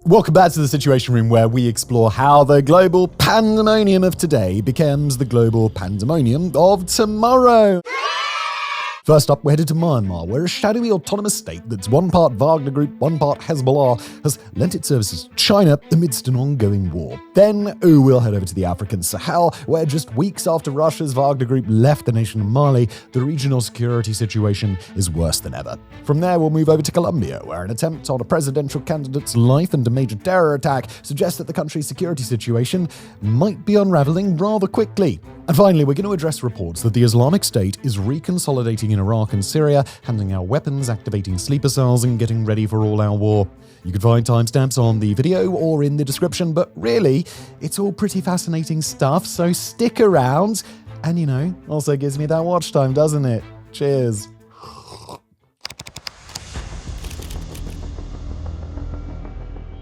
Welcome back to the Situation Room, where we explore how the global pandemonium of today becomes the global pandemonium of tomorrow. First up, we're headed to Myanmar, where a shadowy autonomous state that's one part Wagner Group, one part Hezbollah has lent its services to China amidst an ongoing war. Then, we'll head over to the African Sahel, where just weeks after Russia's Wagner Group left the nation of Mali, the regional security situation is worse than ever. From there, we'll move over to Colombia, where an attempt on a presidential candidate's life and a major terror attack suggests that the country's security situation might be unraveling rather quickly. And finally, we're going to address reports that the Islamic State is reconsolidating in Iraq and Syria, handing out weapons, activating sleeper cells, and getting ready for all-out war. You can find timestamps on the video or in the description, but really, it's all pretty fascinating stuff, so stick around. And also gives me that watch time, doesn't it? Cheers.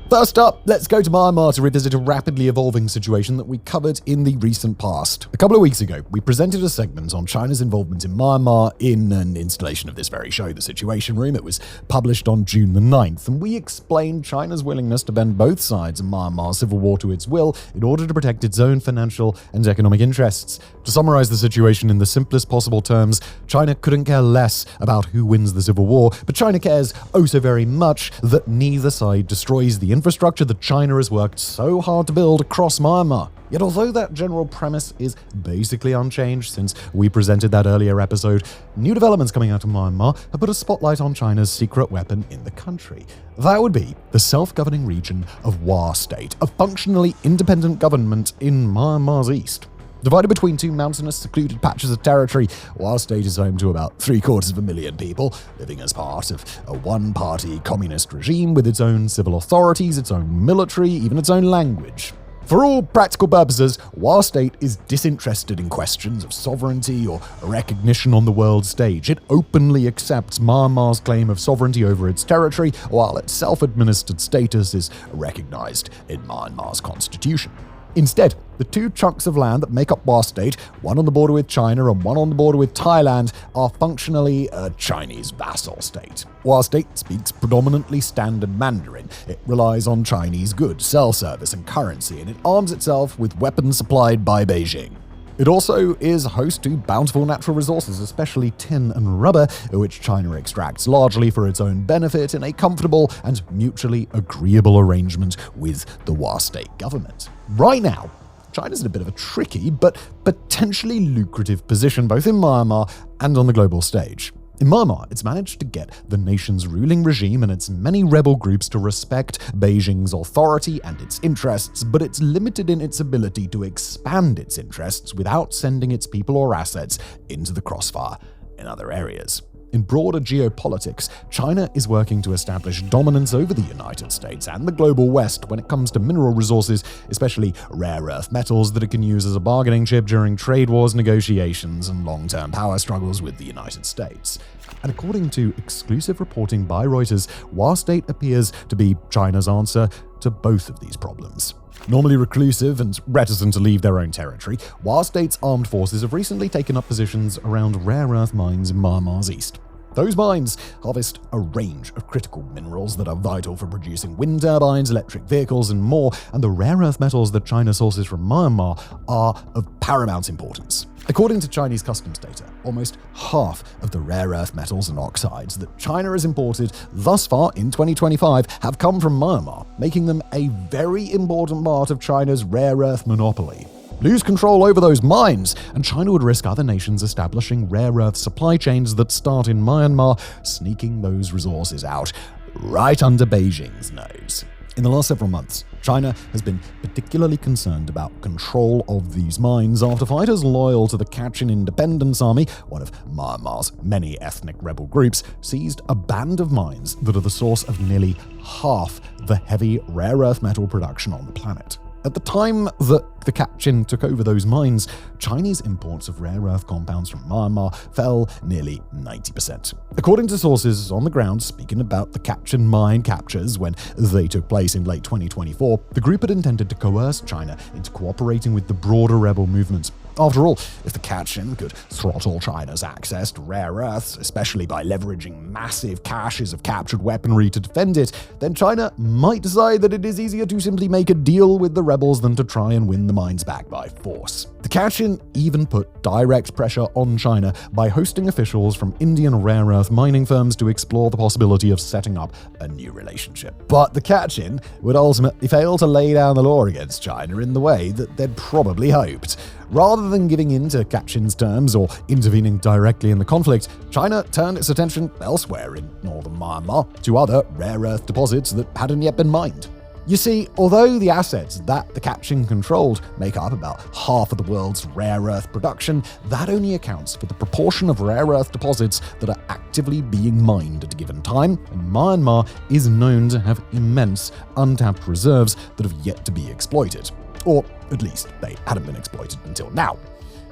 First up, let's go to Myanmar to revisit a rapidly evolving situation that we covered in the recent past. A couple of weeks ago, we presented a segment on China's involvement in Myanmar in an installation of this very show, The Situation Room. It was published on June the 9th, and we explained China's willingness to bend both sides of Myanmar's civil war to its will in order to protect its own financial and economic interests. To summarize the situation in the simplest possible terms, China couldn't care less about who wins the civil war, but China cares oh so very much that neither side destroys the infrastructure that China has worked so hard to build across Myanmar. Yet although that general premise is basically unchanged since we presented that earlier episode, new developments coming out of Myanmar have put a spotlight on China's secret weapon in the country. That would be the self-governing region of Wa State, a functionally independent government in Myanmar's east. Divided between two mountainous, secluded patches of territory, Wa State is home to about 750,000 people, living as part of a one-party communist regime with its own civil authorities, its own military, even its own language. For all practical purposes, Wa State is disinterested in questions of sovereignty or recognition on the world stage. It openly accepts Myanmar's claim of sovereignty over its territory, while its self-administered status is recognized in Myanmar's constitution. Instead, the two chunks of land that make up Wa State, one on the border with China and one on the border with Thailand, are functionally a Chinese vassal state. Wa State speaks predominantly standard Mandarin. It relies on Chinese goods, cell service, and currency, and it arms itself with weapons supplied by Beijing. It also is host to bountiful natural resources, especially tin and rubber, which China extracts largely for its own benefit in a comfortable and mutually agreeable arrangement with the Wa State government. Right now, China's in a bit of a tricky but potentially lucrative position both in Myanmar and on the global stage. In Myanmar, it's managed to get the nation's ruling regime and its many rebel groups to respect Beijing's authority and its interests, but it's limited in its ability to expand its interests without sending its people or assets into the crossfire in other areas. In broader geopolitics, China is working to establish dominance over the United States and the global West when it comes to mineral resources, especially rare earth metals that it can use as a bargaining chip during trade wars, negotiations, and long-term power struggles with the United States. And according to exclusive reporting by Reuters, Wa State appears to be China's answer to both of these problems. Normally reclusive and reticent to leave their own territory, Wa State's armed forces have recently taken up positions around rare earth mines in Myanmar's east. Those mines harvest a range of critical minerals that are vital for producing wind turbines, electric vehicles, and more, and the rare earth metals that China sources from Myanmar are of paramount importance. According to Chinese customs data, almost half of the rare earth metals and oxides that China has imported thus far in 2025 have come from Myanmar, making them a very important part of China's rare earth monopoly. Lose control over those mines, and China would risk other nations establishing rare earth supply chains that start in Myanmar, sneaking those resources out right under Beijing's nose. In the last several months, China has been particularly concerned about control of these mines after fighters loyal to the Kachin Independence Army, one of Myanmar's many ethnic rebel groups, seized a band of mines that are the source of nearly half the heavy rare earth metal production on the planet. At the time that the Kachin took over those mines, Chinese imports of rare earth compounds from Myanmar fell nearly 90%. According to sources on the ground speaking about the Kachin mine captures when they took place in late 2024, the group had intended to coerce China into cooperating with the broader rebel movements. After all, if the Kachin could throttle China's access to rare earths, especially by leveraging massive caches of captured weaponry to defend it, then China might decide that it is easier to simply make a deal with the rebels than to try and win the mines back by force. The Kachin even put direct pressure on China by hosting officials from Indian rare earth mining firms to explore the possibility of setting up a new relationship. But the Kachin would ultimately fail to lay down the law against China in the way that they'd probably hoped. Rather than giving in to Kachin's terms or intervening directly in the conflict, China turned its attention elsewhere in northern Myanmar to other rare earth deposits that hadn't yet been mined. You see, although the assets that the Kachin controlled make up about half of the world's rare earth production, that only accounts for the proportion of rare earth deposits that are actively being mined at a given time, and Myanmar is known to have immense untapped reserves that have yet to be exploited. Or at least they hadn't been exploited until now.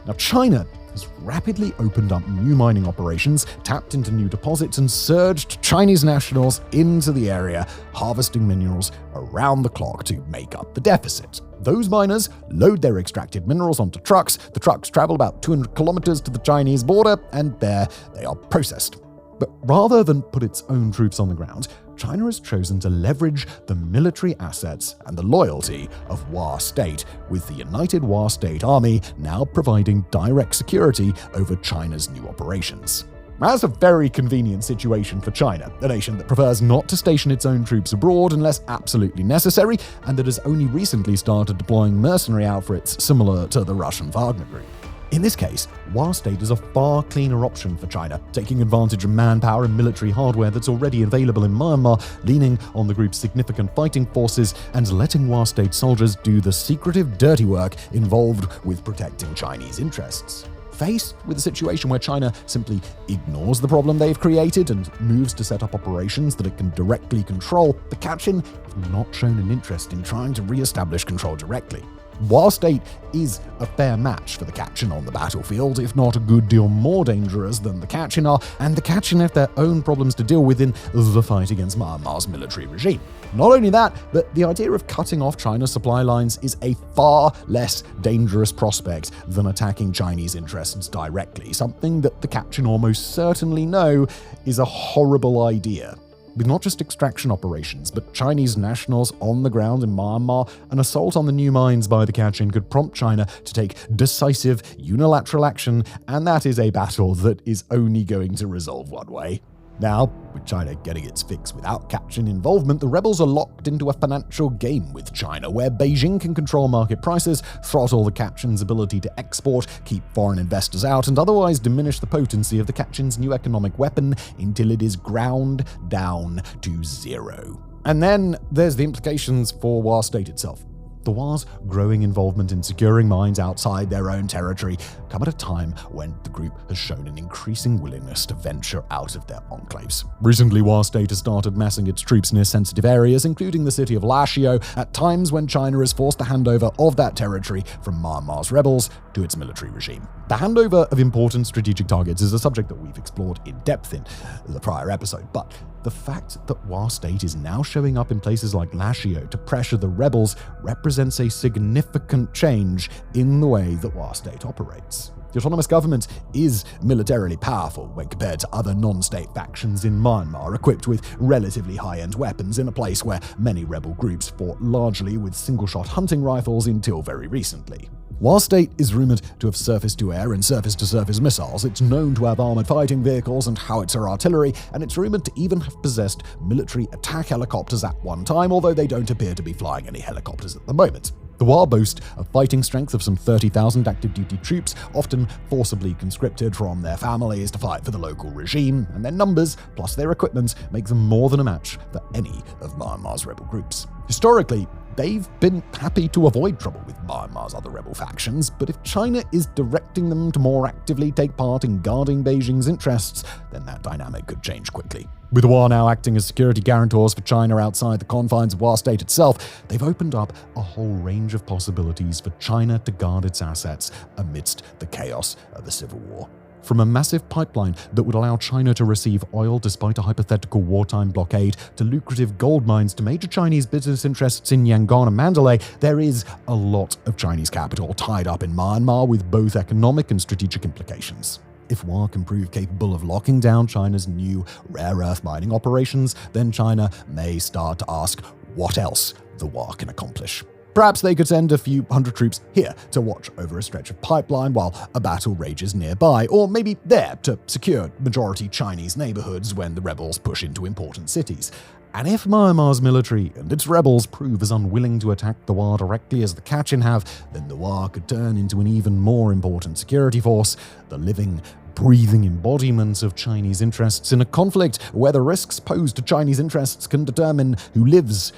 Now, China has rapidly opened up new mining operations, tapped into new deposits, and surged Chinese nationals into the area, harvesting minerals around the clock to make up the deficit. Those miners load their extracted minerals onto trucks. The trucks travel about 200 kilometers to the Chinese border, and there they are processed. But rather than put its own troops on the ground, China has chosen to leverage the military assets and the loyalty of War State, with the United War State Army now providing direct security over China's new operations. That's a very convenient situation for China, a nation that prefers not to station its own troops abroad unless absolutely necessary, and that has only recently started deploying mercenary outfits similar to the Russian Wagner group. In this case, War State is a far cleaner option for China, taking advantage of manpower and military hardware that's already available in Myanmar, leaning on the group's significant fighting forces, and letting War State soldiers do the secretive, dirty work involved with protecting Chinese interests. Faced with a situation where China simply ignores the problem they've created and moves to set up operations that it can directly control, the Kachin have not shown an interest in trying to re-establish control directly. War State is a fair match for the Kachin on the battlefield, if not a good deal more dangerous than the Kachin are, and the Kachin have their own problems to deal with in the fight against Myanmar's military regime. Not only that, but the idea of cutting off China's supply lines is a far less dangerous prospect than attacking Chinese interests directly, something that the Kachin almost certainly know is a horrible idea. With not just extraction operations, but Chinese nationals on the ground in Myanmar, an assault on the new mines by the Kachin could prompt China to take decisive, unilateral action, and that is a battle that is only going to resolve one way. Now, with China getting its fix without Kachin involvement, the rebels are locked into a financial game with China, where Beijing can control market prices, throttle the Kachin's ability to export, keep foreign investors out, and otherwise diminish the potency of the Kachin's new economic weapon until it is ground down to zero. And then there's the implications for War State itself. The War's growing involvement in securing mines outside their own territory come at a time when the group has shown an increasing willingness to venture out of their enclaves. Recently, War State has started massing its troops near sensitive areas, including the city of Lashio, at times when China is forced a handover of that territory from Myanmar's rebels to its military regime. The handover of important strategic targets is a subject that we've explored in depth in the prior episode, but the fact that War State is now showing up in places like Lashio to pressure the rebels represents a significant change in the way that War State operates. The autonomous government is militarily powerful when compared to other non-state factions in Myanmar, equipped with relatively high-end weapons in a place where many rebel groups fought largely with single-shot hunting rifles until very recently. War State is rumored to have surface-to-air and surface-to-surface missiles. It's known to have armored fighting vehicles and howitzer artillery, and it's rumored to even have possessed military attack helicopters at one time, although they don't appear to be flying any helicopters at the moment. The War boast a fighting strength of some 30,000 active-duty troops, often forcibly conscripted from their families to fight for the local regime, and their numbers, plus their equipment, make them more than a match for any of Myanmar's rebel groups. Historically, they've been happy to avoid trouble with Myanmar's other rebel factions, but if China is directing them to more actively take part in guarding Beijing's interests, then that dynamic could change quickly. With the WAR now acting as security guarantors for China outside the confines of WAR state itself, they've opened up a whole range of possibilities for China to guard its assets amidst the chaos of the civil war. From a massive pipeline that would allow China to receive oil despite a hypothetical wartime blockade, to lucrative gold mines, to major Chinese business interests in Yangon and Mandalay, there is a lot of Chinese capital tied up in Myanmar with both economic and strategic implications. If WAR can prove capable of locking down China's new rare earth mining operations, then China may start to ask what else the WAR can accomplish. Perhaps they could send a few hundred troops here to watch over a stretch of pipeline while a battle rages nearby, or maybe there to secure majority Chinese neighborhoods when the rebels push into important cities. And if Myanmar's military and its rebels prove as unwilling to attack the WAR directly as the Kachin have, then the WAR could turn into an even more important security force, the living, breathing embodiment of Chinese interests in a conflict where the risks posed to Chinese interests can determine who lives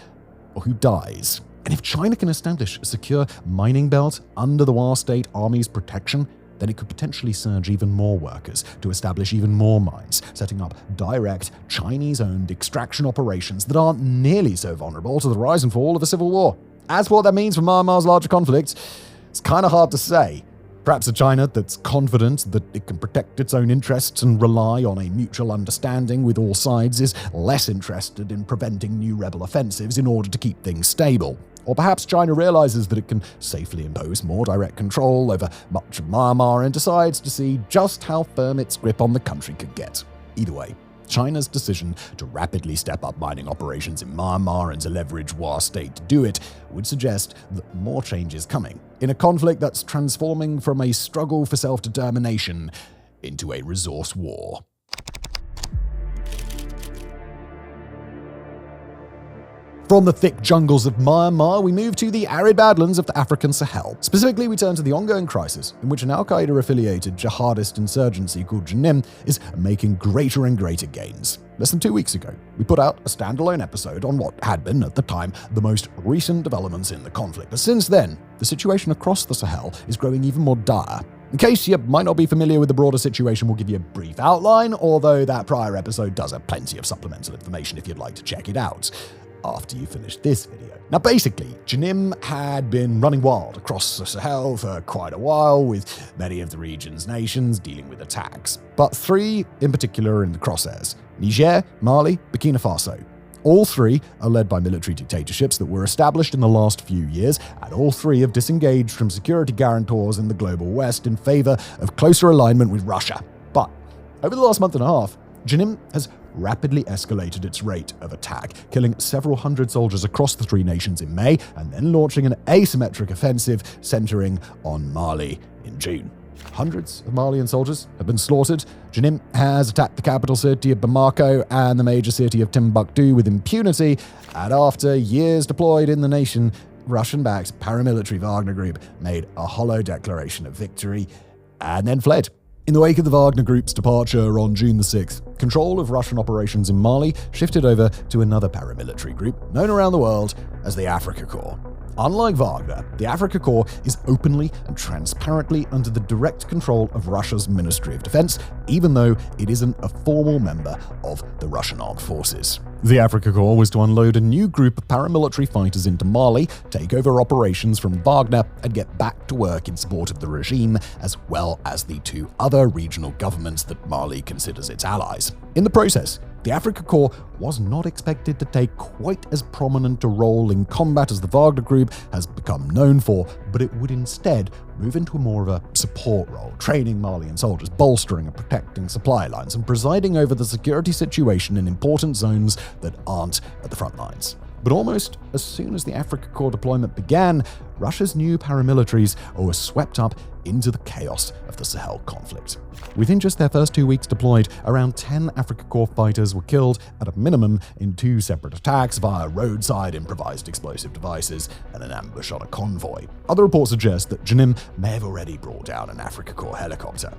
or who dies. And if China can establish a secure mining belt under the WAR state army's protection, then it could potentially surge even more workers to establish even more mines, setting up direct Chinese-owned extraction operations that aren't nearly so vulnerable to the rise and fall of a civil war. As for what that means for Myanmar's larger conflict, it's kind of hard to say. Perhaps a China that's confident that it can protect its own interests and rely on a mutual understanding with all sides is less interested in preventing new rebel offensives in order to keep things stable. Or perhaps China realizes that it can safely impose more direct control over much of Myanmar and decides to see just how firm its grip on the country could get. Either way, China's decision to rapidly step up mining operations in Myanmar and to leverage WAR state to do it would suggest that more change is coming, in a conflict that's transforming from a struggle for self-determination into a resource war. From the thick jungles of Myanmar, we move to the arid badlands of the African Sahel. Specifically, we turn to the ongoing crisis in which an al-Qaeda-affiliated jihadist insurgency called Janim is making greater and greater gains. Less than 2 weeks ago, we put out a standalone episode on what had been, at the time, the most recent developments in the conflict. But since then, the situation across the Sahel is growing even more dire. In case you might not be familiar with the broader situation, we'll give you a brief outline, although that prior episode does have plenty of supplemental information if you'd like to check it out after you finish this video. Now basically, Janim had been running wild across the Sahel for quite a while, with many of the region's nations dealing with attacks. But three in particular are in the crosshairs: Niger, Mali, Burkina Faso. All three are led by military dictatorships that were established in the last few years, and all three have disengaged from security guarantors in the global West in favor of closer alignment with Russia. But over the last month and a half, Janim has rapidly escalated its rate of attack, killing several hundred soldiers across the three nations in May, and then launching an asymmetric offensive centering on Mali in June. Hundreds of Malian soldiers have been slaughtered. Janim has attacked the capital city of Bamako and the major city of Timbuktu with impunity, and after years deployed in the nation, Russian-backed paramilitary Wagner Group made a hollow declaration of victory and then fled. In the wake of the Wagner Group's departure on June the 6th, control of Russian operations in Mali shifted over to another paramilitary group known around the world as the Afrika Korps. Unlike Wagner, the Afrika Korps is openly and transparently under the direct control of Russia's Ministry of Defense, even though it isn't a formal member of the Russian armed forces. The Afrika Korps was to unload a new group of paramilitary fighters into Mali, take over operations from Wagner, and get back to work in support of the regime, as well as the two other regional governments that Mali considers its allies. In the process, the Afrika Korps was not expected to take quite as prominent a role in combat as the Wagner Group has become known for, but it would instead move into more of a support role, training Malian soldiers, bolstering and protecting supply lines, and presiding over the security situation in important zones that aren't at the front lines. But almost as soon as the Afrika Korps deployment began, Russia's new paramilitaries were swept up into the chaos of the Sahel conflict. Within just their first 2 weeks deployed, around 10 Afrika Korps fighters were killed at a minimum in 2 separate attacks via roadside improvised explosive devices and an ambush on a convoy. Other reports suggest that Janim may have already brought down an Afrika Korps helicopter.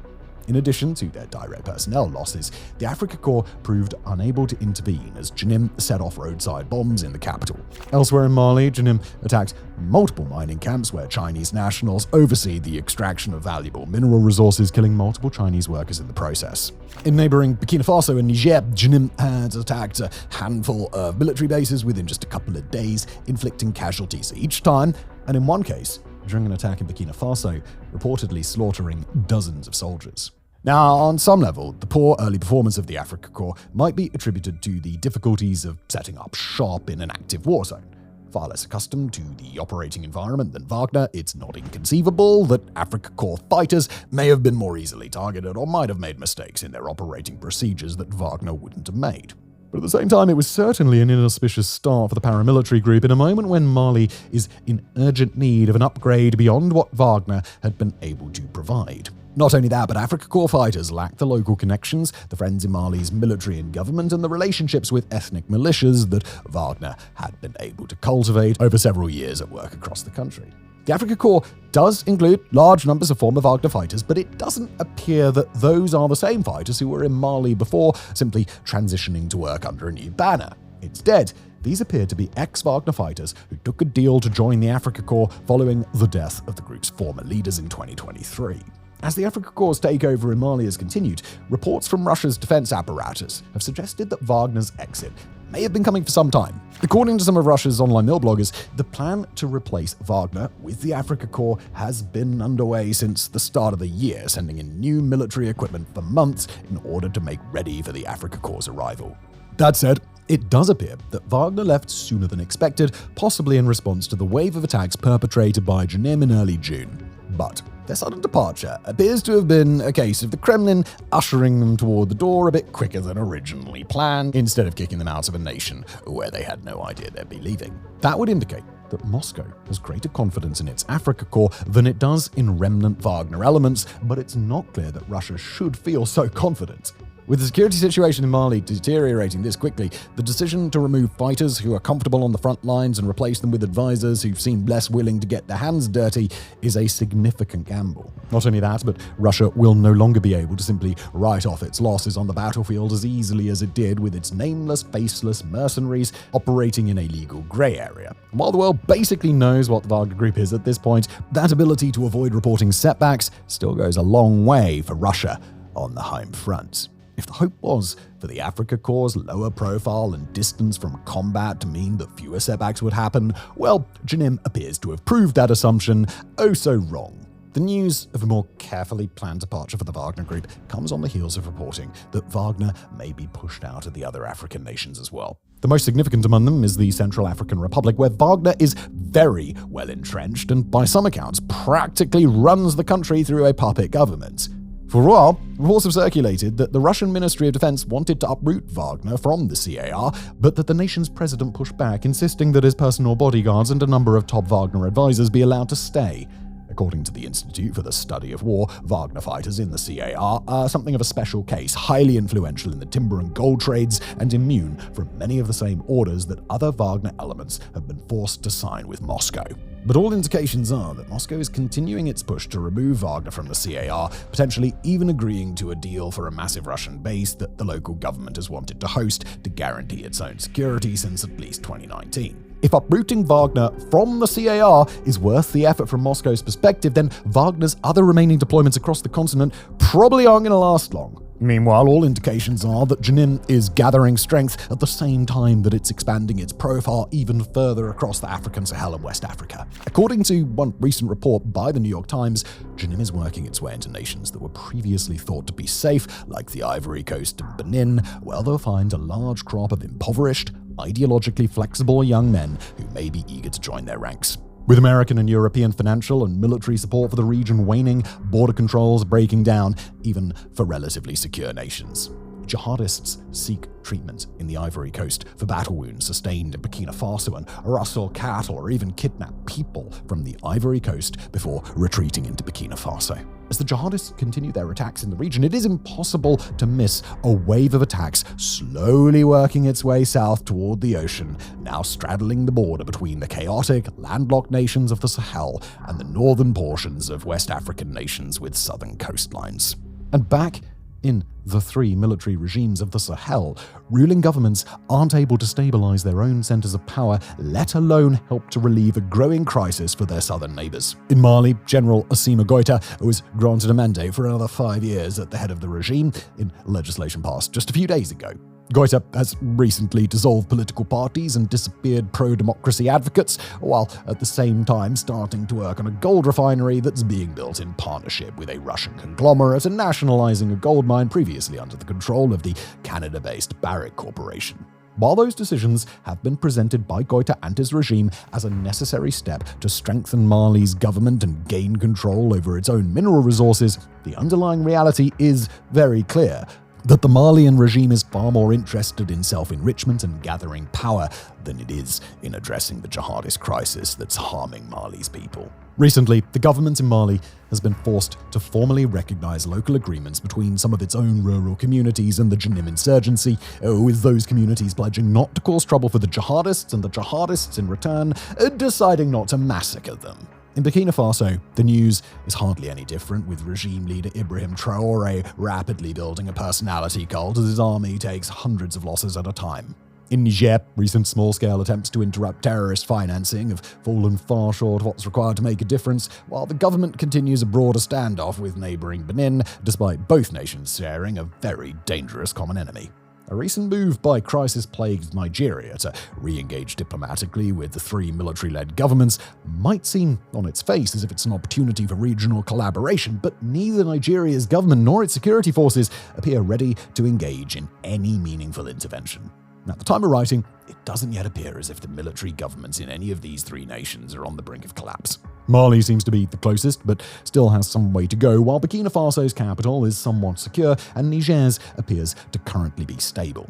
In addition to their direct personnel losses, the Afrika Korps proved unable to intervene as Janim set off roadside bombs in the capital. Elsewhere in Mali, Janim attacked multiple mining camps where Chinese nationals oversee the extraction of valuable mineral resources, killing multiple Chinese workers in the process. In neighboring Burkina Faso and Niger, Janim had attacked a handful of military bases within just a couple of days, inflicting casualties each time, and in one case, during an attack in Burkina Faso, reportedly slaughtering dozens of soldiers. Now, on some level, the poor early performance of the Afrika Korps might be attributed to the difficulties of setting up shop in an active war zone. Far less accustomed to the operating environment than Wagner, it's not inconceivable that Afrika Korps fighters may have been more easily targeted or might have made mistakes in their operating procedures that Wagner wouldn't have made. But at the same time, it was certainly an inauspicious start for the paramilitary group in a moment when Mali is in urgent need of an upgrade beyond what Wagner had been able to provide. Not only that, but Afrika Korps fighters lacked the local connections, the friends in Mali's military and government, and the relationships with ethnic militias that Wagner had been able to cultivate over several years at work across the country. The Afrika Korps does include large numbers of former Wagner fighters, but it doesn't appear that those are the same fighters who were in Mali before, simply transitioning to work under a new banner. Instead, these appear to be ex-Wagner fighters who took a deal to join the Afrika Korps following the death of the group's former leaders in 2023. As the Afrika Korps' takeover in Mali has continued, reports from Russia's defense apparatus have suggested that Wagner's exit may have been coming for some time. According to some of Russia's online mill bloggers, the plan to replace Wagner with the Afrika Korps has been underway since the start of the year, sending in new military equipment for months in order to make ready for the Afrika Korps' arrival. That said, it does appear that Wagner left sooner than expected, possibly in response to the wave of attacks perpetrated by Janim in early June. But their sudden departure appears to have been a case of the Kremlin ushering them toward the door a bit quicker than originally planned, instead of kicking them out of a nation where they had no idea they'd be leaving. That would indicate that Moscow has greater confidence in its Afrika Korps than it does in remnant Wagner elements, but it's not clear that Russia should feel so confident. With the security situation in Mali deteriorating this quickly, the decision to remove fighters who are comfortable on the front lines and replace them with advisors who seem less willing to get their hands dirty is a significant gamble. Not only that, but Russia will no longer be able to simply write off its losses on the battlefield as easily as it did with its nameless, faceless mercenaries operating in a legal grey area. And while the world basically knows what the Wagner Group is at this point, that ability to avoid reporting setbacks still goes a long way for Russia on the home front. If the hope was for the Afrika Korps' lower profile and distance from combat to mean that fewer setbacks would happen, well, Janim appears to have proved that assumption oh so wrong. The news of a more carefully planned departure for the Wagner Group comes on the heels of reporting that Wagner may be pushed out of the other African nations as well. The most significant among them is the Central African Republic, where Wagner is very well entrenched and, by some accounts, practically runs the country through a puppet government. For a while, reports have circulated that the Russian Ministry of Defense wanted to uproot Wagner from the CAR, but that the nation's president pushed back, insisting that his personal bodyguards and a number of top Wagner advisors be allowed to stay. According to the Institute for the Study of War, Wagner fighters in the CAR are something of a special case, highly influential in the timber and gold trades, and immune from many of the same orders that other Wagner elements have been forced to sign with Moscow. But all indications are that Moscow is continuing its push to remove Wagner from the CAR, potentially even agreeing to a deal for a massive Russian base that the local government has wanted to host to guarantee its own security since at least 2019. If uprooting Wagner from the CAR is worth the effort from Moscow's perspective, then Wagner's other remaining deployments across the continent probably aren't going to last long. Meanwhile, all indications are that Janim is gathering strength at the same time that it's expanding its profile even further across the African Sahel and West Africa. According to one recent report by the New York Times, Janim is working its way into nations that were previously thought to be safe, like the Ivory Coast and Benin, where they'll find a large crop of impoverished, ideologically flexible young men who may be eager to join their ranks. With American and European financial and military support for the region waning, border controls breaking down, even for relatively secure nations, jihadists seek treatment in the Ivory Coast for battle wounds sustained in Burkina Faso and rustle cattle or even kidnap people from the Ivory Coast before retreating into Burkina Faso. As the jihadists continue their attacks in the region, it is impossible to miss a wave of attacks slowly working its way south toward the ocean, now straddling the border between the chaotic, landlocked nations of the Sahel and the northern portions of West African nations with southern coastlines. And back in the three military regimes of the Sahel, ruling governments aren't able to stabilize their own centers of power, let alone help to relieve a growing crisis for their southern neighbors. In Mali, General Assimi Goïta was granted a mandate for another 5 years at the head of the regime in legislation passed just a few days ago. Goïta has recently dissolved political parties and disappeared pro-democracy advocates, while at the same time starting to work on a gold refinery that's being built in partnership with a Russian conglomerate and nationalizing a gold mine previously under the control of the Canada-based Barrick Corporation. While those decisions have been presented by Goïta and his regime as a necessary step to strengthen Mali's government and gain control over its own mineral resources, the underlying reality is very clear: that the Malian regime is far more interested in self-enrichment and gathering power than it is in addressing the jihadist crisis that's harming Mali's people. Recently, the government in Mali has been forced to formally recognize local agreements between some of its own rural communities and the Jenim insurgency, with those communities pledging not to cause trouble for the jihadists and the jihadists in return deciding not to massacre them. In Burkina Faso, the news is hardly any different, with regime leader Ibrahim Traoré rapidly building a personality cult as his army takes hundreds of losses at a time. In Niger, recent small-scale attempts to interrupt terrorist financing have fallen far short of what's required to make a difference, while the government continues a broader standoff with neighboring Benin, despite both nations sharing a very dangerous common enemy. A recent move by crisis-plagued Nigeria to re-engage diplomatically with the three military-led governments might seem on its face as if it's an opportunity for regional collaboration, but neither Nigeria's government nor its security forces appear ready to engage in any meaningful intervention. At the time of writing, it doesn't yet appear as if the military governments in any of these three nations are on the brink of collapse. Mali seems to be the closest, but still has some way to go, while Burkina Faso's capital is somewhat secure and Niger's appears to currently be stable.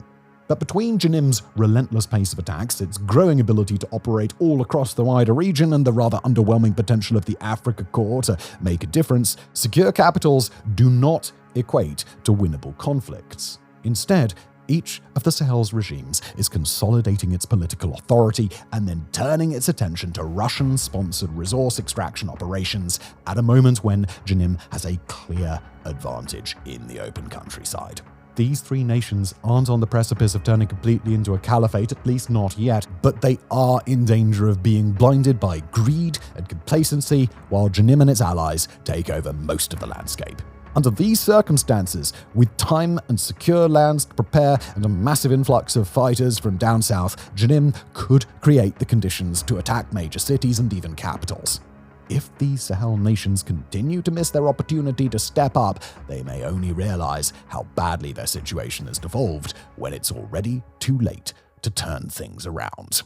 But between Jenim's relentless pace of attacks, its growing ability to operate all across the wider region, and the rather underwhelming potential of the Africa Corps to make a difference, secure capitals do not equate to winnable conflicts. Instead, each of the Sahel's regimes is consolidating its political authority and then turning its attention to Russian-sponsored resource extraction operations at a moment when Jenim has a clear advantage in the open countryside. These three nations aren't on the precipice of turning completely into a caliphate, at least not yet, but they are in danger of being blinded by greed and complacency while Jenim and its allies take over most of the landscape. Under these circumstances, with time and secure lands to prepare and a massive influx of fighters from down south, Jenim could create the conditions to attack major cities and even capitals. If these Sahel nations continue to miss their opportunity to step up, they may only realize how badly their situation has devolved when it's already too late to turn things around.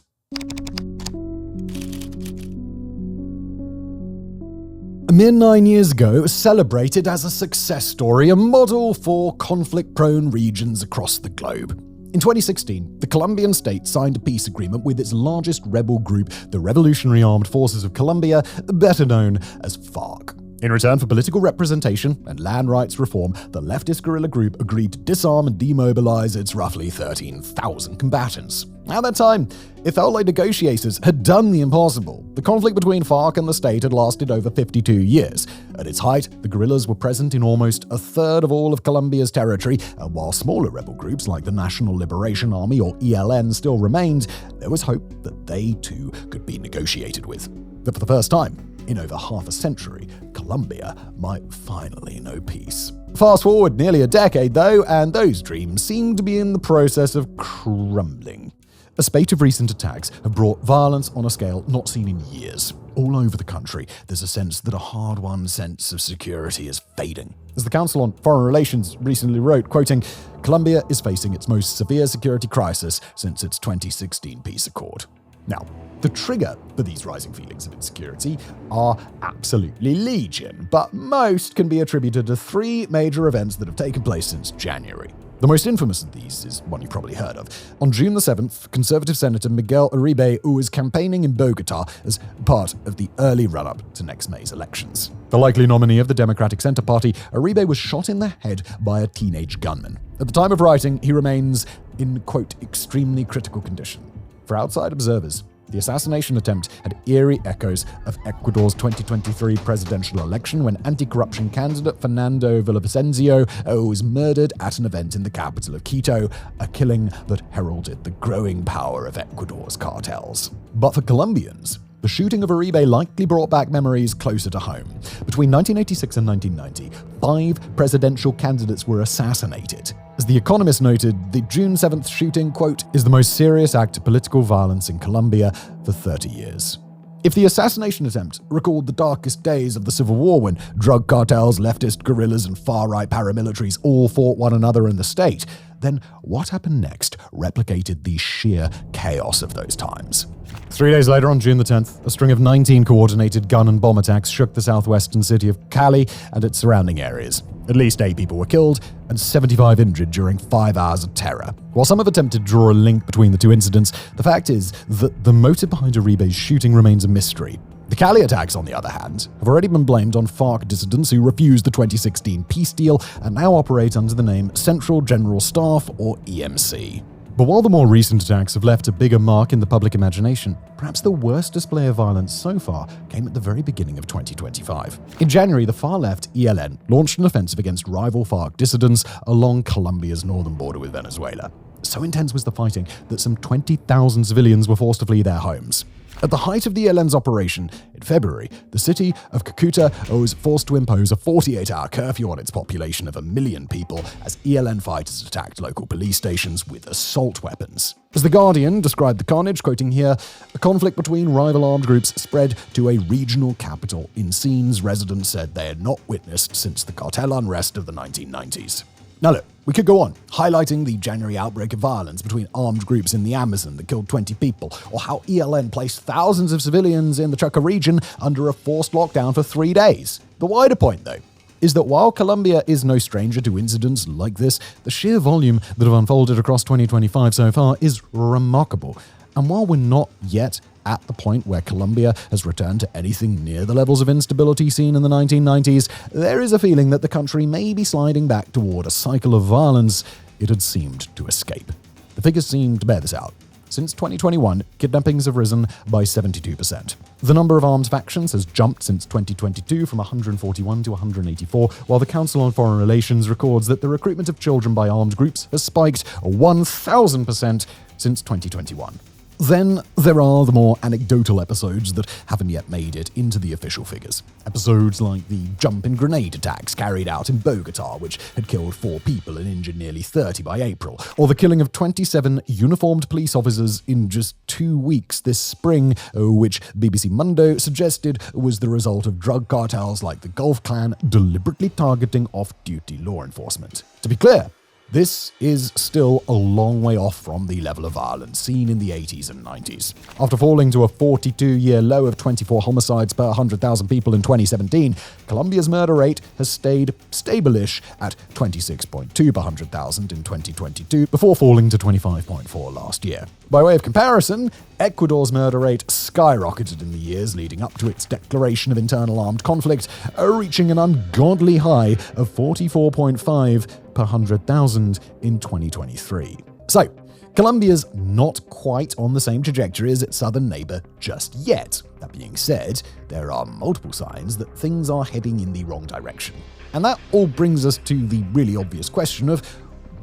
A mere 9 years ago, it was celebrated as a success story, a model for conflict-prone regions across the globe. In 2016, the Colombian state signed a peace agreement with its largest rebel group, the Revolutionary Armed Forces of Colombia, better known as FARC. In return for political representation and land rights reform, the leftist guerrilla group agreed to disarm and demobilize its roughly 13,000 combatants. At that time, it felt like negotiators had done the impossible. The conflict between FARC and the state had lasted over 52 years. At its height, the guerrillas were present in almost a third of all of Colombia's territory, and while smaller rebel groups like the National Liberation Army, or ELN, still remained, there was hope that they too could be negotiated with. But for the first time in over half a century, Colombia might finally know peace. Fast forward nearly a decade, though, and those dreams seem to be in the process of crumbling. A spate of recent attacks have brought violence on a scale not seen in years. All over the country, there's a sense that a hard-won sense of security is fading. As the Council on Foreign Relations recently wrote, quoting, "Colombia is facing its most severe security crisis since its 2016 peace accord." Now, the trigger for these rising feelings of insecurity are absolutely legion, but most can be attributed to three major events that have taken place since January. The most infamous of these is one you've probably heard of. On June the 7th, Conservative Senator Miguel Uribe was campaigning in Bogota as part of the early run-up to next May's elections. The likely nominee of the Democratic Center Party, Uribe was shot in the head by a teenage gunman. At the time of writing, he remains in, quote, extremely critical condition. For outside observers, The assassination attempt had eerie echoes of Ecuador's 2023 presidential election when anti-corruption candidate Fernando Villavicencio was murdered at an event in the capital of Quito, a killing that heralded the growing power of Ecuador's cartels. But for Colombians, the shooting of Uribe likely brought back memories closer to home. Between 1986 and 1990, 5 presidential candidates were assassinated. As The Economist noted, the June 7th shooting, quote, is the most serious act of political violence in Colombia for 30 years. If the assassination attempt recalled the darkest days of the Civil War when drug cartels, leftist guerrillas, and far-right paramilitaries all fought one another in the state, then what happened next replicated the sheer chaos of those times. 3 days later, on June the 10th, a string of 19 coordinated gun and bomb attacks shook the southwestern city of Cali and its surrounding areas. At least 8 people were killed and 75 injured during 5 hours of terror. While some have attempted to draw a link between the two incidents, the fact is that the motive behind Uribe's shooting remains a mystery. The Cali attacks, on the other hand, have already been blamed on FARC dissidents who refused the 2016 peace deal and now operate under the name Central General Staff, or EMC. But while the more recent attacks have left a bigger mark in the public imagination, perhaps the worst display of violence so far came at the very beginning of 2025. In January, the far-left ELN launched an offensive against rival FARC dissidents along Colombia's northern border with Venezuela. So intense was the fighting that some 20,000 civilians were forced to flee their homes. At the height of the ELN's operation, in February, the city of Cucuta was forced to impose a 48-hour curfew on its population of 1 million people as ELN fighters attacked local police stations with assault weapons. As The Guardian described the carnage, quoting here, a conflict between rival armed groups spread to a regional capital in scenes residents said they had not witnessed since the cartel unrest of the 1990s. Now look, we could go on, highlighting the January outbreak of violence between armed groups in the Amazon that killed 20 people, or how ELN placed thousands of civilians in the Chuca region under a forced lockdown for 3 days. The wider point, though, is that while Colombia is no stranger to incidents like this, the sheer volume that have unfolded across 2025 so far is remarkable. And while we're not yet at the point where Colombia has returned to anything near the levels of instability seen in the 1990s, there is a feeling that the country may be sliding back toward a cycle of violence it had seemed to escape. The figures seem to bear this out. Since 2021, kidnappings have risen by 72%. The number of armed factions has jumped since 2022 from 141 to 184, while the Council on Foreign Relations records that the recruitment of children by armed groups has spiked 1,000% since 2021. Then there are the more anecdotal episodes that haven't yet made it into the official figures. Episodes like the jump and grenade attacks carried out in Bogota, which had killed 4 people and injured nearly 30 by April, or the killing of 27 uniformed police officers in just 2 weeks this spring, which BBC Mundo suggested was the result of drug cartels like the Gulf Clan deliberately targeting off-duty law enforcement. To be clear, this is still a long way off from the level of violence seen in the 80s and 90s. After falling to a 42-year low of 24 homicides per 100,000 people in 2017, Colombia's murder rate has stayed stable-ish at 26.2 per 100,000 in 2022, before falling to 25.4 last year. By way of comparison, Ecuador's murder rate skyrocketed in the years leading up to its declaration of internal armed conflict, reaching an ungodly high of 44.5 per 100,000 in 2023. So, Colombia's not quite on the same trajectory as its southern neighbor just yet. That being said, there are multiple signs that things are heading in the wrong direction. And that all brings us to the really obvious question of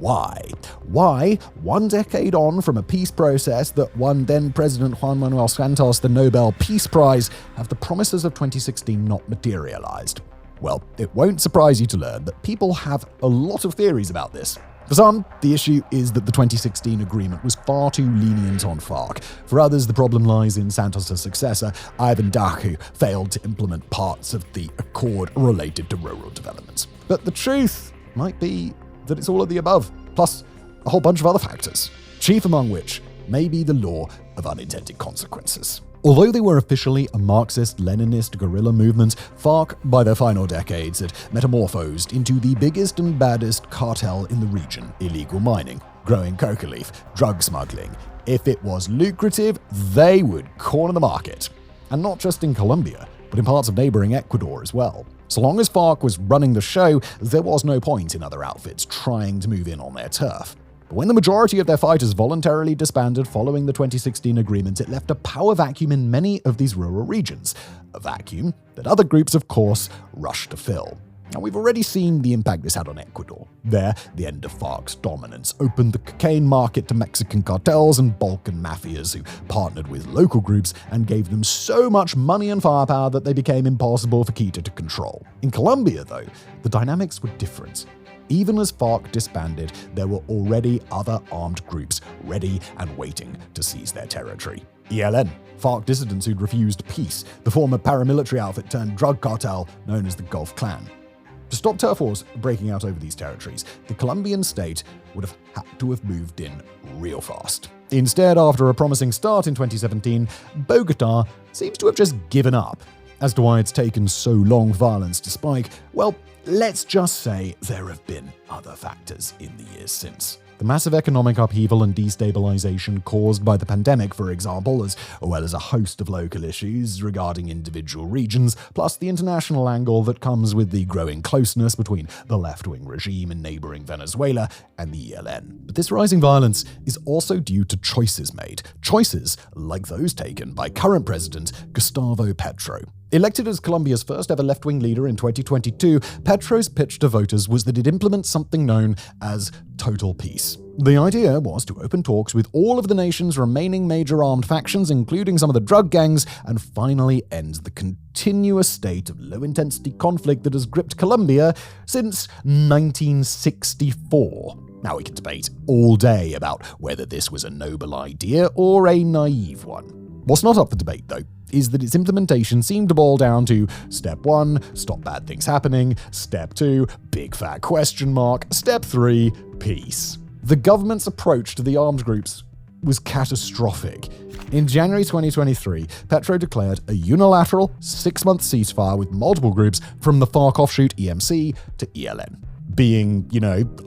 why? Why, 1 decade on from a peace process that won then-President Juan Manuel Santos the Nobel Peace Prize, have the promises of 2016 not materialized? Well, it won't surprise you to learn that people have a lot of theories about this. For some, the issue is that the 2016 agreement was far too lenient on FARC. For others, the problem lies in Santos' successor, Ivan Duque, who failed to implement parts of the accord related to rural development. But the truth might be that it's all of the above, plus a whole bunch of other factors, chief among which may be the law of unintended consequences. Although they were officially a Marxist-Leninist guerrilla movement, FARC, by their final decades, had metamorphosed into the biggest and baddest cartel in the region: illegal mining, growing coca leaf, drug smuggling. If it was lucrative, they would corner the market. And not just in Colombia, but in parts of neighboring Ecuador as well. So long as FARC was running the show, there was no point in other outfits trying to move in on their turf. But when the majority of their fighters voluntarily disbanded following the 2016 agreement, it left a power vacuum in many of these rural regions, a vacuum that other groups, of course, rushed to fill. Now, we've already seen the impact this had on Ecuador. There, the end of FARC's dominance opened the cocaine market to Mexican cartels and Balkan mafias who partnered with local groups and gave them so much money and firepower that they became impossible for Quito to control. In Colombia, though, the dynamics were different. Even as FARC disbanded, there were already other armed groups ready and waiting to seize their territory. ELN, FARC dissidents who'd refused peace, the former paramilitary outfit turned drug cartel known as the Gulf Clan. To stop turf wars breaking out over these territories, the Colombian state would have had to have moved in real fast. Instead, after a promising start in 2017, Bogotá seems to have just given up. As to why it's taken so long for violence to spike, well, let's just say there have been other factors in the years since. The massive economic upheaval and destabilization caused by the pandemic, for example, as well as a host of local issues regarding individual regions, plus the international angle that comes with the growing closeness between the left-wing regime in neighboring Venezuela and the ELN. But this rising violence is also due to choices made. Choices like those taken by current president Gustavo Petro. Elected as Colombia's first ever left-wing leader in 2022, Petro's pitch to voters was that it implement something known as total peace. The idea was to open talks with all of the nation's remaining major armed factions, including some of the drug gangs, and finally end the continuous state of low-intensity conflict that has gripped Colombia since 1964. Now, we can debate all day about whether this was a noble idea or a naive one. What's not up for debate, though, is that its implementation seemed to boil down to Step 1, stop bad things happening, Step 2, big fat question mark, Step 3, peace. The government's approach to the armed groups was catastrophic. In January 2023, Petro declared a unilateral 6-month ceasefire with multiple groups from the FARC offshoot EMC to ELN. Being,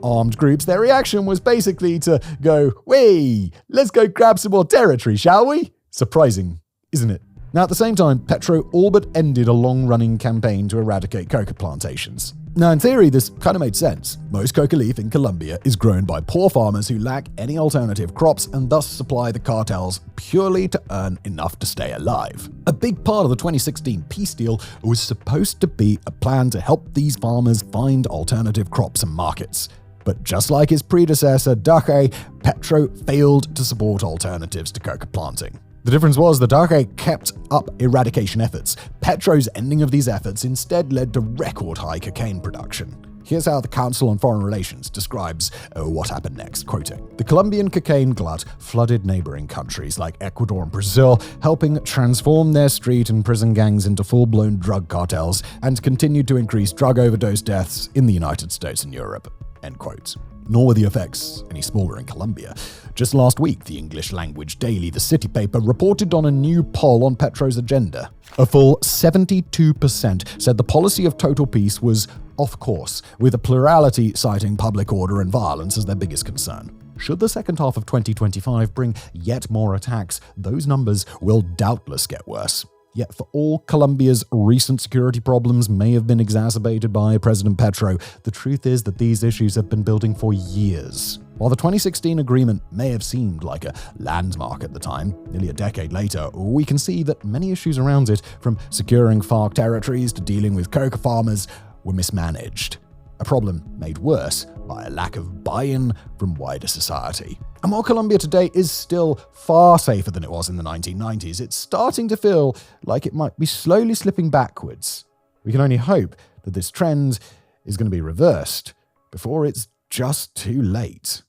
armed groups, their reaction was basically to go, "Wey, let's go grab some more territory, shall we?" Surprising, isn't it? Now, at the same time, Petro all but ended a long-running campaign to eradicate coca plantations. Now, in theory, this kind of made sense. Most coca leaf in Colombia is grown by poor farmers who lack any alternative crops and thus supply the cartels purely to earn enough to stay alive. A big part of the 2016 peace deal was supposed to be a plan to help these farmers find alternative crops and markets. But just like his predecessor, Duque, Petro failed to support alternatives to coca planting. The difference was that Duque kept up eradication efforts. Petro's ending of these efforts instead led to record-high cocaine production. Here's how the Council on Foreign Relations describes what happened next, quoting, "The Colombian cocaine glut flooded neighboring countries like Ecuador and Brazil, helping transform their street and prison gangs into full-blown drug cartels, and continued to increase drug overdose deaths in the United States and Europe." End quote. Nor were the effects any smaller in Colombia. Just last week, the English-language daily The City paper reported on a new poll on Petro's agenda. A full 72% said the policy of total peace was off course, with a plurality citing public order and violence as their biggest concern. Should the second half of 2025 bring yet more attacks, those numbers will doubtless get worse. Yet for all Colombia's recent security problems may have been exacerbated by President Petro, the truth is that these issues have been building for years. While the 2016 agreement may have seemed like a landmark at the time, nearly a decade later, we can see that many issues around it, from securing FARC territories to dealing with coca farmers, were mismanaged. A problem made worse by a lack of buy-in from wider society. And while Colombia today is still far safer than it was in the 1990s, it's starting to feel like it might be slowly slipping backwards. We can only hope that this trend is going to be reversed before it's just too late.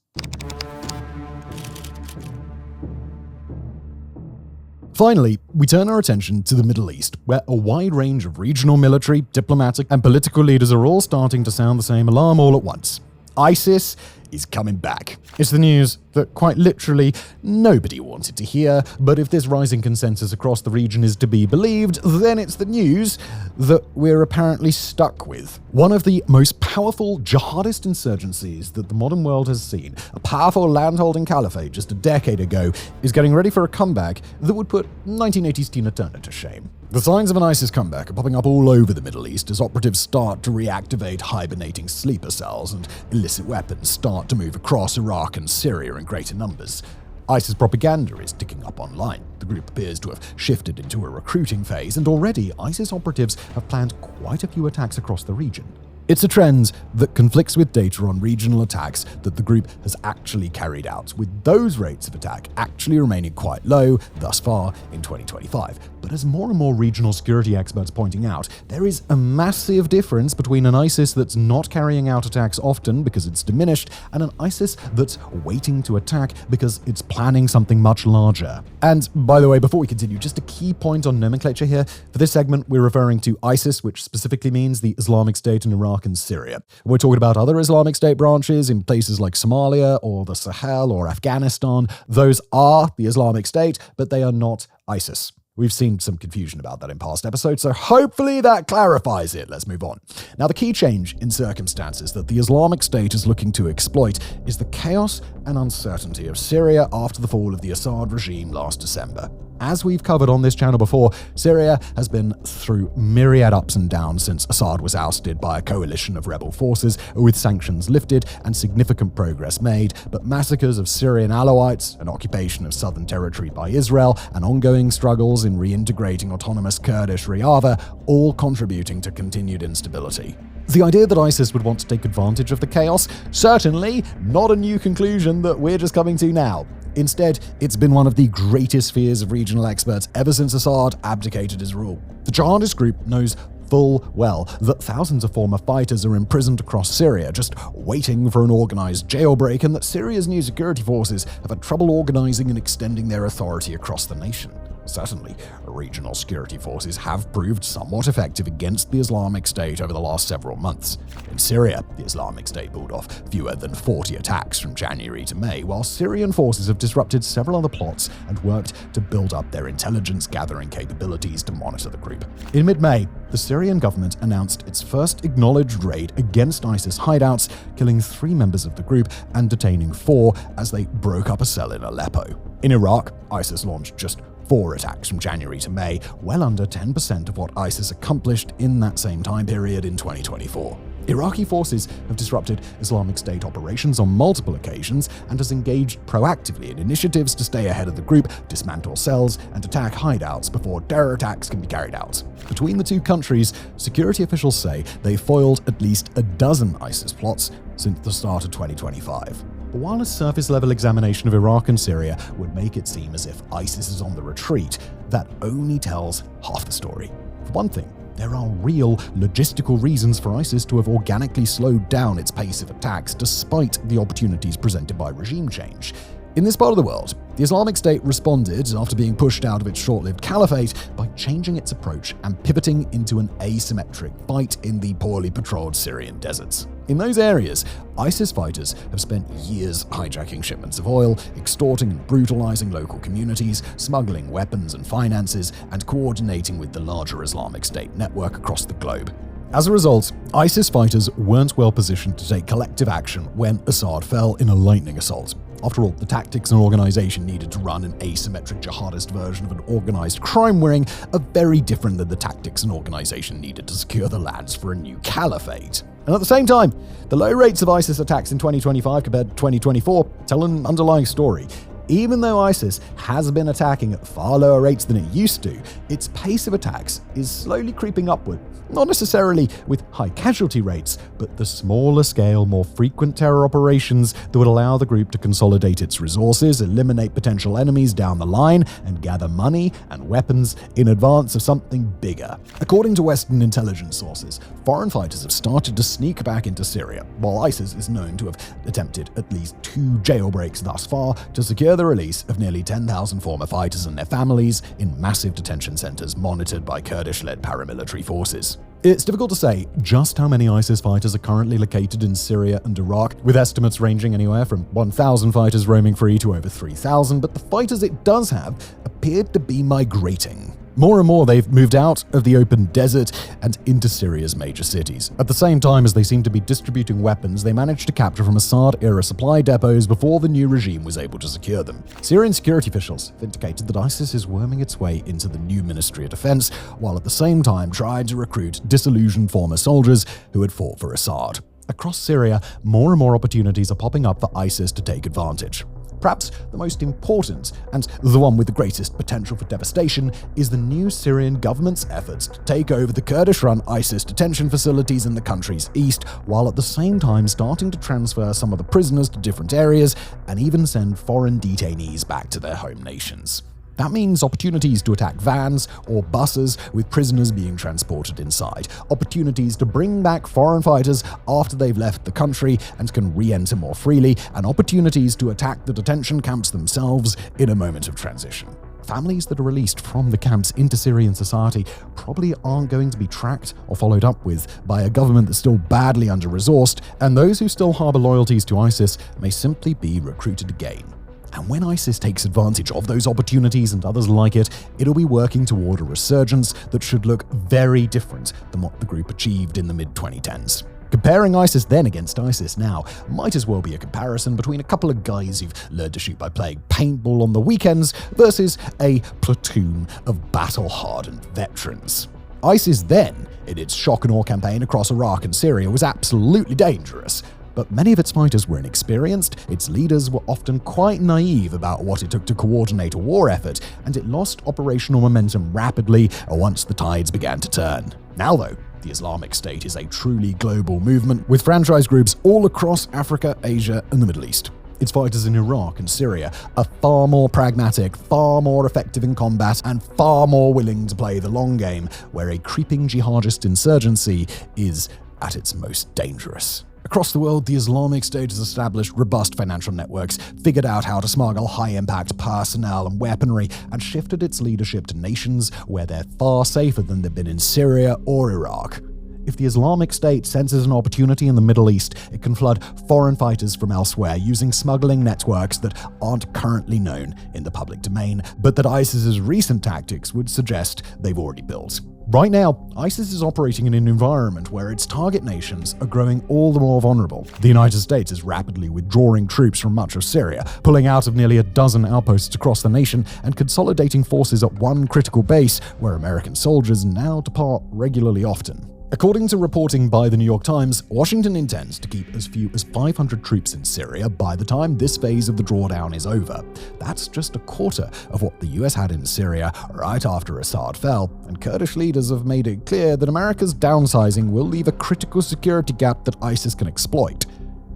Finally, we turn our attention to the Middle East, where a wide range of regional military, diplomatic, and political leaders are all starting to sound the same alarm all at once. ISIS is coming back. It's the news that quite literally nobody wanted to hear, but if this rising consensus across the region is to be believed, then it's the news that we're apparently stuck with. One of the most powerful jihadist insurgencies that the modern world has seen, a powerful landholding caliphate just a decade ago, is getting ready for a comeback that would put 1980s Tina Turner to shame. The signs of an ISIS comeback are popping up all over the Middle East as operatives start to reactivate hibernating sleeper cells and illicit weapons start to move across Iraq and Syria in greater numbers. ISIS propaganda is ticking up online. The group appears to have shifted into a recruiting phase, and already ISIS operatives have planned quite a few attacks across the region. It's a trend that conflicts with data on regional attacks that the group has actually carried out, with those rates of attack actually remaining quite low thus far in 2025. But as more and more regional security experts pointing out, there is a massive difference between an ISIS that's not carrying out attacks often because it's diminished, and an ISIS that's waiting to attack because it's planning something much larger. And by the way, before we continue, just a key point on nomenclature here. For this segment, we're referring to ISIS, which specifically means the Islamic State in Iraq and Syria. We're talking about other Islamic State branches in places like Somalia or the Sahel or Afghanistan. Those are the Islamic State, but they are not ISIS. We've seen some confusion about that in past episodes, so hopefully that clarifies it. Let's move on. Now, the key change in circumstances that the Islamic State is looking to exploit is the chaos and uncertainty of Syria after the fall of the Assad regime last December. As we've covered on this channel before, Syria has been through myriad ups and downs since Assad was ousted by a coalition of rebel forces, with sanctions lifted and significant progress made, but massacres of Syrian Alawites, an occupation of southern territory by Israel, and ongoing struggles in reintegrating autonomous Kurdish Riyadh, all contributing to continued instability. The idea that ISIS would want to take advantage of the chaos, certainly not a new conclusion that we're just coming to now. Instead, it's been one of the greatest fears of regional experts ever since Assad abdicated his rule. The jihadist group knows full well that thousands of former fighters are imprisoned across Syria, just waiting for an organized jailbreak, and that Syria's new security forces have had trouble organizing and extending their authority across the nation. Certainly, regional security forces have proved somewhat effective against the Islamic State over the last several months. In Syria, the Islamic State pulled off fewer than 40 attacks from January to May, while Syrian forces have disrupted several other plots and worked to build up their intelligence-gathering capabilities to monitor the group. In mid-May, the Syrian government announced its first acknowledged raid against ISIS hideouts, killing 3 members of the group and detaining 4 as they broke up a cell in Aleppo. In Iraq, ISIS launched just 4 attacks from January to May, well under 10% of what ISIS accomplished in that same time period in 2024. Iraqi forces have disrupted Islamic State operations on multiple occasions and has engaged proactively in initiatives to stay ahead of the group, dismantle cells, and attack hideouts before terror attacks can be carried out. Between the two countries, security officials say they foiled at least a dozen ISIS plots since the start of 2025. But while a surface-level examination of Iraq and Syria would make it seem as if ISIS is on the retreat, that only tells half the story. For one thing, there are real logistical reasons for ISIS to have organically slowed down its pace of attacks despite the opportunities presented by regime change. In this part of the world, the Islamic State responded after being pushed out of its short-lived caliphate by changing its approach and pivoting into an asymmetric fight in the poorly patrolled Syrian deserts. In those areas, ISIS fighters have spent years hijacking shipments of oil, extorting and brutalizing local communities, smuggling weapons and finances, and coordinating with the larger Islamic State network across the globe. As a result, ISIS fighters weren't well positioned to take collective action when Assad fell in a lightning assault. After all, the tactics and organization needed to run an asymmetric jihadist version of an organized crime ring are very different than the tactics and organization needed to secure the lands for a new caliphate. And at the same time, the low rates of ISIS attacks in 2025 compared to 2024 tell an underlying story. Even though ISIS has been attacking at far lower rates than it used to, its pace of attacks is slowly creeping upward. Not necessarily with high casualty rates, but the smaller scale, more frequent terror operations that would allow the group to consolidate its resources, eliminate potential enemies down the line, and gather money and weapons in advance of something bigger. According to Western intelligence sources, foreign fighters have started to sneak back into Syria, while ISIS is known to have attempted at least 2 jailbreaks thus far to secure the release of nearly 10,000 former fighters and their families in massive detention centers monitored by Kurdish-led paramilitary forces. It's difficult to say just how many ISIS fighters are currently located in Syria and Iraq, with estimates ranging anywhere from 1,000 fighters roaming free to over 3,000, but the fighters it does have appeared to be migrating. More and more, they've moved out of the open desert and into Syria's major cities. At the same time as they seem to be distributing weapons, they managed to capture from Assad-era supply depots before the new regime was able to secure them. Syrian security officials have indicated that ISIS is worming its way into the new Ministry of Defense, while at the same time trying to recruit disillusioned former soldiers who had fought for Assad. Across Syria, more and more opportunities are popping up for ISIS to take advantage. Perhaps the most important, and the one with the greatest potential for devastation, is the new Syrian government's efforts to take over the Kurdish-run ISIS detention facilities in the country's east, while at the same time starting to transfer some of the prisoners to different areas and even send foreign detainees back to their home nations. That means opportunities to attack vans or buses with prisoners being transported inside, opportunities to bring back foreign fighters after they've left the country and can re-enter more freely, and opportunities to attack the detention camps themselves in a moment of transition. Families that are released from the camps into Syrian society probably aren't going to be tracked or followed up with by a government that's still badly under-resourced, and those who still harbor loyalties to ISIS may simply be recruited again. And when ISIS takes advantage of those opportunities and others like it, it'll be working toward a resurgence that should look very different than what the group achieved in the mid-2010s. Comparing ISIS then against ISIS now might as well be a comparison between a couple of guys who've learned to shoot by playing paintball on the weekends versus a platoon of battle-hardened veterans. ISIS then, in its shock and awe campaign across Iraq and Syria, was absolutely dangerous. But many of its fighters were inexperienced, its leaders were often quite naive about what it took to coordinate a war effort, and it lost operational momentum rapidly once the tides began to turn. Now though, the Islamic State is a truly global movement with franchise groups all across Africa, Asia, and the Middle East. Its fighters in Iraq and Syria are far more pragmatic, far more effective in combat, and far more willing to play the long game, where a creeping jihadist insurgency is at its most dangerous. Across the world, the Islamic State has established robust financial networks, figured out how to smuggle high-impact personnel and weaponry, and shifted its leadership to nations where they're far safer than they've been in Syria or Iraq. If the Islamic State senses an opportunity in the Middle East, it can flood foreign fighters from elsewhere using smuggling networks that aren't currently known in the public domain, but that ISIS's recent tactics would suggest they've already built. Right now, ISIS is operating in an environment where its target nations are growing all the more vulnerable. The United States is rapidly withdrawing troops from much of Syria, pulling out of nearly a dozen outposts across the nation, and consolidating forces at one critical base where American soldiers now depart regularly often. According to reporting by the New York Times, Washington intends to keep as few as 500 troops in Syria by the time this phase of the drawdown is over. That's just a quarter of what the US had in Syria right after Assad fell, and Kurdish leaders have made it clear that America's downsizing will leave a critical security gap that ISIS can exploit.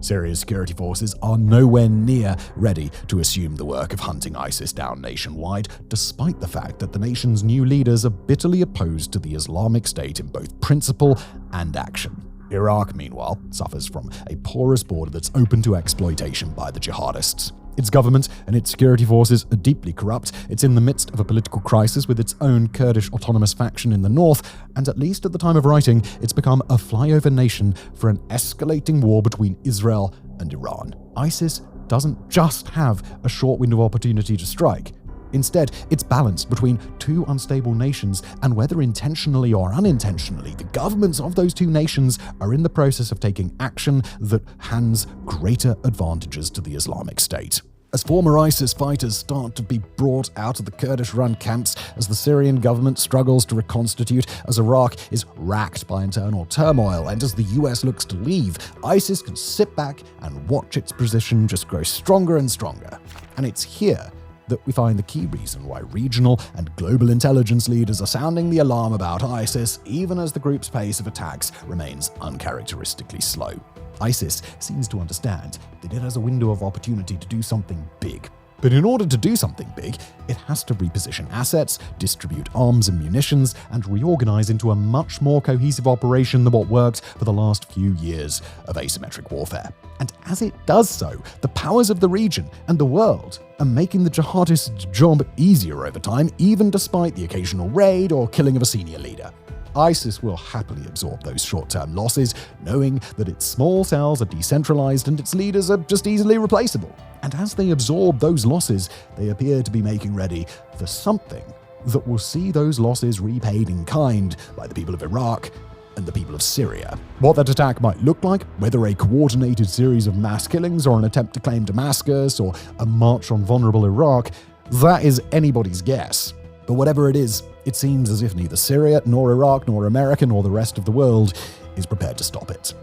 Syria's security forces are nowhere near ready to assume the work of hunting ISIS down nationwide, despite the fact that the nation's new leaders are bitterly opposed to the Islamic State in both principle and action. Iraq, meanwhile, suffers from a porous border that's open to exploitation by the jihadists. Its government and its security forces are deeply corrupt. It's in the midst of a political crisis with its own Kurdish autonomous faction in the north, and at least at the time of writing, it's become a flyover nation for an escalating war between Israel and Iran. ISIS doesn't just have a short window of opportunity to strike. Instead, it's balanced between two unstable nations, and whether intentionally or unintentionally, the governments of those two nations are in the process of taking action that hands greater advantages to the Islamic State. As former ISIS fighters start to be brought out of the Kurdish-run camps, as the Syrian government struggles to reconstitute, as Iraq is racked by internal turmoil, and as the US looks to leave, ISIS can sit back and watch its position just grow stronger and stronger. And it's here that we find the key reason why regional and global intelligence leaders are sounding the alarm about ISIS, even as the group's pace of attacks remains uncharacteristically slow. ISIS seems to understand that it has a window of opportunity to do something big. But in order to do something big, it has to reposition assets, distribute arms and munitions, and reorganize into a much more cohesive operation than what worked for the last few years of asymmetric warfare. And as it does so, the powers of the region and the world are making the jihadists' job easier over time, even despite the occasional raid or killing of a senior leader. ISIS will happily absorb those short-term losses, knowing that its small cells are decentralized and its leaders are just easily replaceable. And as they absorb those losses, they appear to be making ready for something that will see those losses repaid in kind by the people of Iraq and the people of Syria. What that attack might look like, whether a coordinated series of mass killings or an attempt to claim Damascus or a march on vulnerable Iraq, that is anybody's guess. But whatever it is, it seems as if neither Syria, nor Iraq, nor America, nor the rest of the world is prepared to stop it.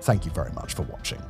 Thank you very much for watching.